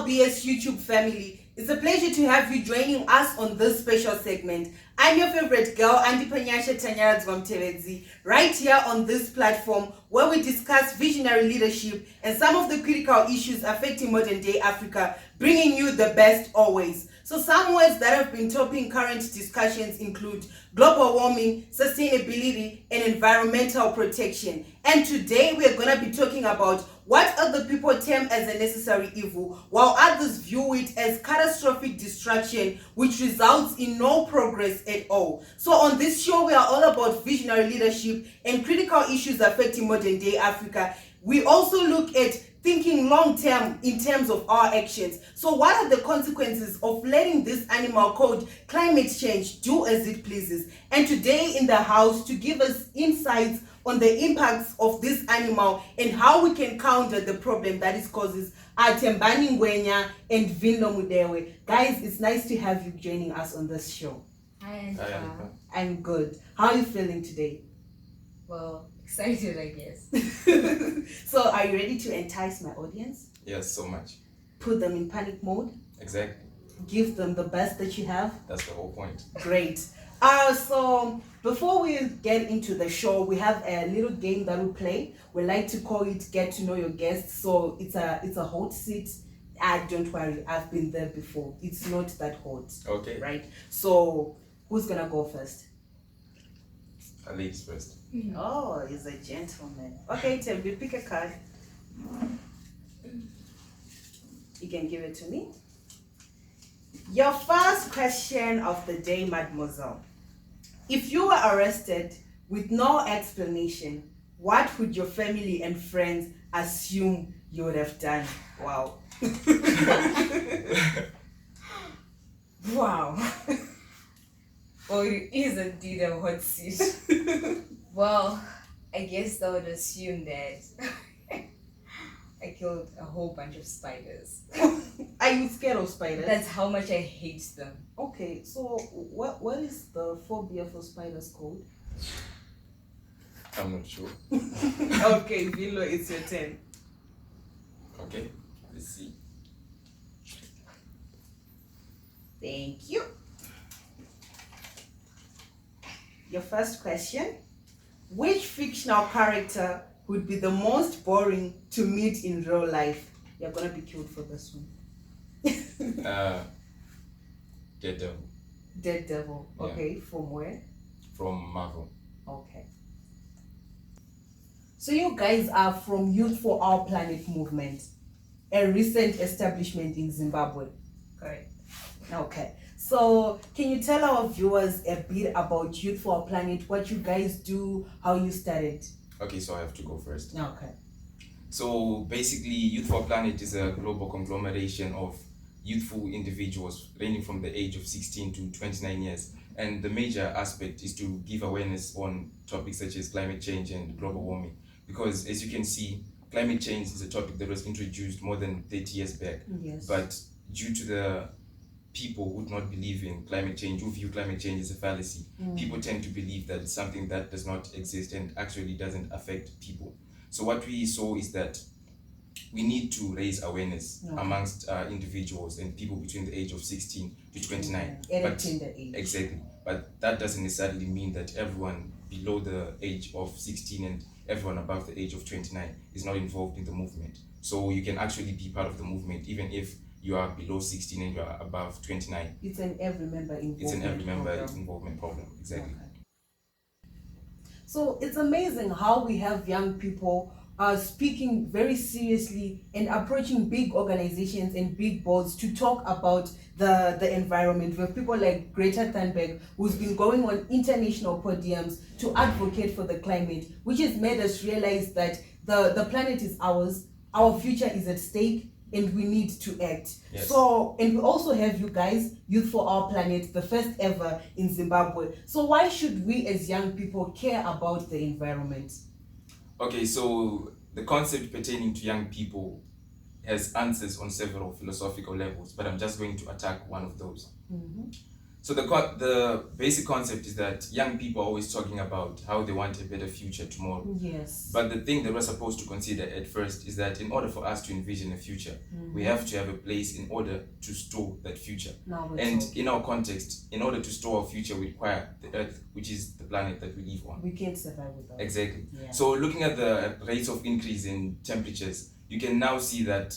LBS YouTube family. It's a pleasure to have you joining us on this special segment. I'm your favorite girl, Andipanyasha Tanyara Dzwamtevedzi, right here on this platform where we discuss visionary leadership and some of the critical issues affecting modern day Africa, bringing you the best always. So some words that have been topping current discussions include global warming, sustainability, and environmental protection. And today we are going to be talking about what other people term as a necessary evil, while others view it as catastrophic destruction, which results in no progress at all. So on this show, we are all about visionary leadership and critical issues affecting modern day Africa. We also look at thinking long term in terms of our actions. So what are the consequences of letting this animal called climate change do as it pleases? And today in the house to give us insights on the impacts of this animal and how we can counter the problem that it causes are Tembani Ngwenya and Vindo Mudewe. Guys, it's nice to have you joining us on this show. Hi, I'm good. How are you feeling today? Well, excited, I guess. So are you ready to entice my audience? Yes, so much. Put them in panic mode? Exactly. Give them the best that you have? That's the whole point. Great. So before we get into the show, we have a little game that we play. We like to call it Get to Know Your Guests. So it's a hot seat. Don't worry, I've been there before. It's not that hot. Okay. Right? So who's gonna go first? Ladies first. Oh, he's a gentleman. Okay, Tembi, pick a card. You can give it to me. Your first question of the day, mademoiselle. If you were arrested with no explanation, what would your family and friends assume you would have done? Wow. Wow. Oh, it is indeed a hot seat. Well, I guess I would assume that I killed a whole bunch of spiders. Are you scared of spiders? That's how much I hate them. Okay, so what is the phobia for spiders called? I'm not sure. Okay, Vilo, it's your turn. Okay, let's see. Thank you. Your first question. Which fictional character would be the most boring to meet in real life? You're gonna be killed for this one. Daredevil. Daredevil. Yeah. Okay, from where? From Marvel. Okay. So you guys are from Youth for Our Planet movement, a recent establishment in Zimbabwe. Correct. Okay. So can you tell our viewers a bit about Youth for Our Planet, what you guys do, how you started? Okay, so I have to go first. Okay. So basically, Youth for Planet is a global conglomeration of youthful individuals ranging from the age of 16 to 29 years. And the major aspect is to give awareness on topics such as climate change and global warming. Because as you can see, climate change is a topic that was introduced more than 30 years back. Yes. But due to the people who do not believe in climate change, who view climate change as a fallacy, people tend to believe that it's something that does not exist and actually doesn't affect people. So what we saw is that we need to raise awareness amongst individuals and people between the age of 16 to 29. But, the age. Exactly. But that doesn't necessarily mean that everyone below the age of 16 and everyone above the age of 29 is not involved in the movement. So you can actually be part of the movement even if you are below 16 and you are above 29. It's an every member involvement. It's an every member involvement problem. Exactly. Okay. So it's amazing how we have young people speaking very seriously and approaching big organizations and big boards to talk about the environment. We have people like Greta Thunberg, who's been going on international podiums to advocate for the climate, which has made us realize that the planet is ours, our future is at stake, and we need to act. Yes. So, and we also have you guys, Youth for Our Planet, the first ever in Zimbabwe. So why should we as young people care about the environment? Okay, so the concept pertaining to young people has answers on several philosophical levels, but I'm just going to attack one of those. So the basic concept is that young people are always talking about how they want a better future tomorrow. Yes. But the thing that we're supposed to consider at first is that in order for us to envision a future, we have to have a place in order to store that future. Now we're And talking. in our context, in order to store our future, we require the Earth, which is the planet that we live on. We can't survive without. Exactly. Yeah. So looking at the rates of increase in temperatures, you can now see that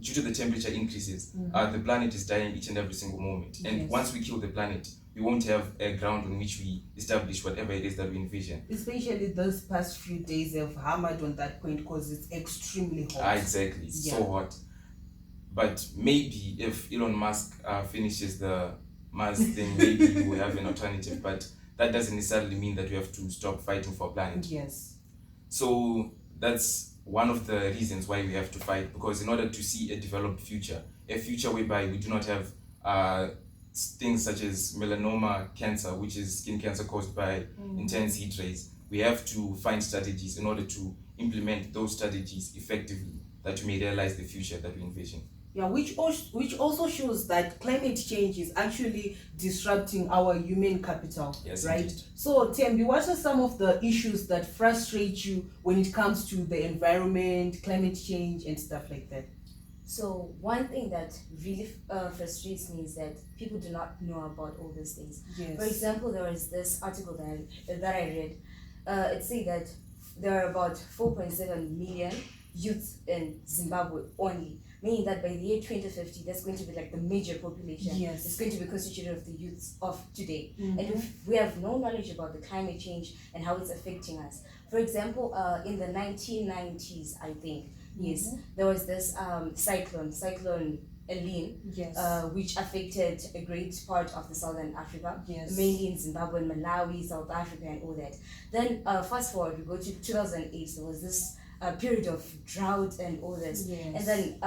due to the temperature increases, the planet is dying each and every single moment. And Yes. once we kill the planet, we won't have a ground on which we establish whatever it is that we envision. Especially those past few days have hammered on that point because it's extremely hot. Exactly. It's Yeah. so hot. But maybe if Elon Musk finishes the Mars thing, maybe we will have an alternative. But that doesn't necessarily mean that we have to stop fighting for our planet. Yes. So that's one of the reasons why we have to fight, because in order to see a developed future, a future whereby we do not have things such as melanoma cancer, which is skin cancer caused by intense heat rays, we have to find strategies in order to implement those strategies effectively that we may realize the future that we envision. Yeah, which also shows that climate change is actually disrupting our human capital, Yes, right? indeed. So, Tembi, what are some of the issues that frustrate you when it comes to the environment, climate change, and stuff like that? So one thing that really frustrates me is that people do not know about all these things. Yes. For example, there was this article that I read. It said that there are about 4.7 million youths in Zimbabwe only, meaning that by the year 2050, that's going to be like the major population. Yes. It's going to be constituted of the youths of today. And if we have no knowledge about the climate change and how it's affecting us. For example, in the 1990s, I think, yes, there was this cyclone Eline, Yes. which affected a great part of the southern Africa, Yes. mainly in Zimbabwe, Malawi, South Africa, and all that. Then fast forward, we go to 2008. There was this period of drought and all this, Yes. and then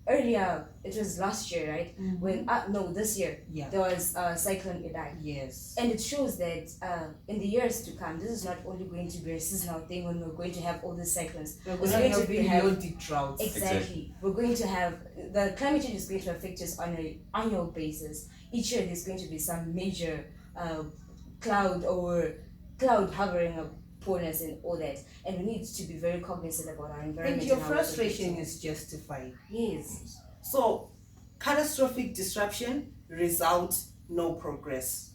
earlier, it was last year, right? When no, this year, Yeah. there was cyclone Idai. Yes. And it shows that in the years to come, this is not only going to be a seasonal thing when we're going to have all these cyclones. We're It's going to have have periodic droughts. exactly. We're going to have the climate change is going to affect us on an annual basis. Each year, there's going to be some major cloud hovering upon us and all that, and we need to be very cognizant about our environment. And your how it's frustration affecting us. is justified. Yes. So, catastrophic disruption, result, no progress.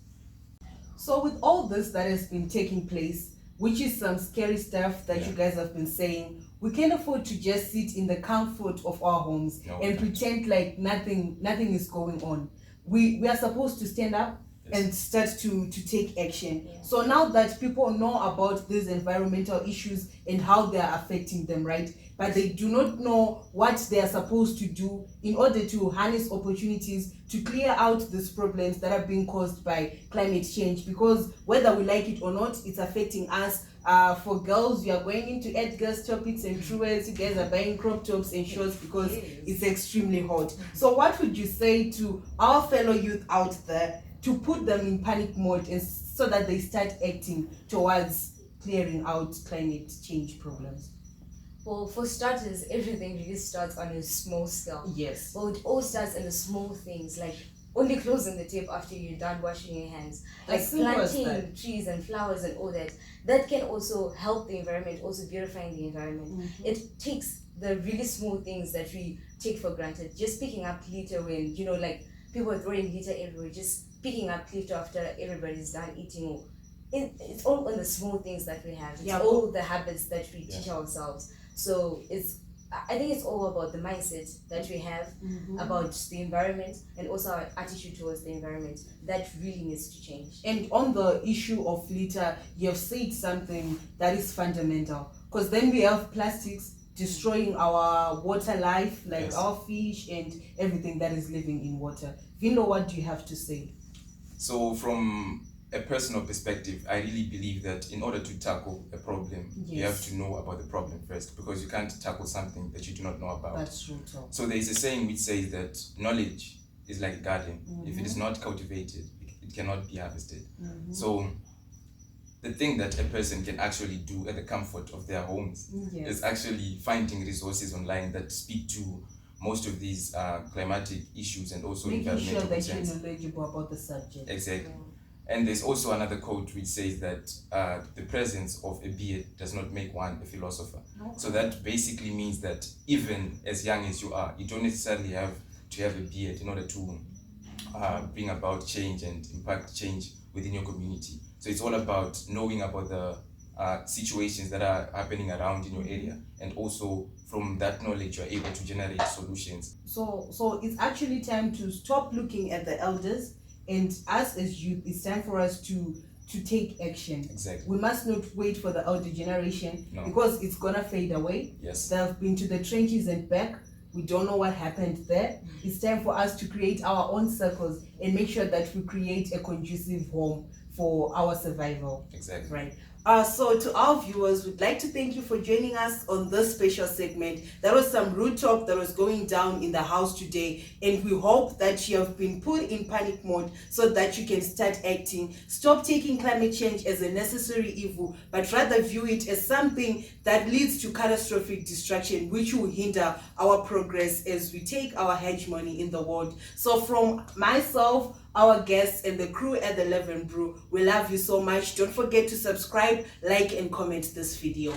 So, with all this that has been taking place, which is some scary stuff that you guys have been saying, we can't afford to just sit in the comfort of our homes No, and we can't. pretend like nothing is going on. We are supposed to stand up and start to take action. Yeah. So now that people know about these environmental issues and how they are affecting them, right? But they do not know what they are supposed to do in order to harness opportunities to clear out these problems that are being caused by climate change. Because whether we like it or not, it's affecting us. For girls, we are going into Edgar's topics and truths. You guys are buying crop tops and shorts because Yes. it's extremely hot. So what would you say to our fellow youth out there to put them in panic mode and so that they start acting towards clearing out climate change problems? Well, for starters, everything really starts on a small scale. Yes. Well, it all starts in the small things, like only closing the tap after you're done washing your hands, like As simple as planting trees and flowers and all that. That can also help the environment, also beautifying the environment. It takes the really small things that we take for granted, just picking up litter when, like people are throwing litter everywhere, just picking up litter after everybody's done eating. Or it's all on the small things that we have. It's Yeah, all the habits that we teach ourselves. So I think it's all about the mindset that we have about the environment and also our attitude towards the environment that really needs to change. And on the issue of litter, you have said something that is fundamental, because then we have plastics destroying our water life, like Yes. our fish and everything that is living in water. Vino, what do you have to say? So from a personal perspective, I really believe that in order to tackle a problem, you have Yes. to know about the problem first, because you can't tackle something that you do not know about. That's true too. So there is a saying which says that knowledge is like a garden. If it is not cultivated, it cannot be harvested. So the thing that a person can actually do at the comfort of their homes Yes. is actually finding resources online that speak to most of these climatic issues and also Making sure environmental that you're concerns. knowledgeable about the subject. Exactly. And there's also another quote which says that the presence of a beard does not make one a philosopher. So that basically means that even as young as you are, you don't necessarily have to have a beard in order to bring about change and impact change within your community. So it's all about knowing about the situations that are happening around in your area, and also from that knowledge you're able to generate solutions. So it's actually time to stop looking at the elders, and us as youth, it's time for us to take action. Exactly. We must not wait for the older generation, No. because it's gonna fade away. Yes. They've been to the trenches and back. We don't know what happened there. It's time for us to create our own circles and make sure that we create a conducive home for our survival. Exactly. Right. So to our viewers, we'd like to thank you for joining us on this special segment. There was some rude talk that was going down in the house today, and we hope that you have been put in panic mode so that you can start acting. Stop taking climate change as a necessary evil, but rather view it as something that leads to catastrophic destruction, which will hinder our progress as we take our hegemony in the world. So from myself, our guests, and the crew at the 11 Brew, we love you so much. Don't forget to subscribe, like, and comment this video.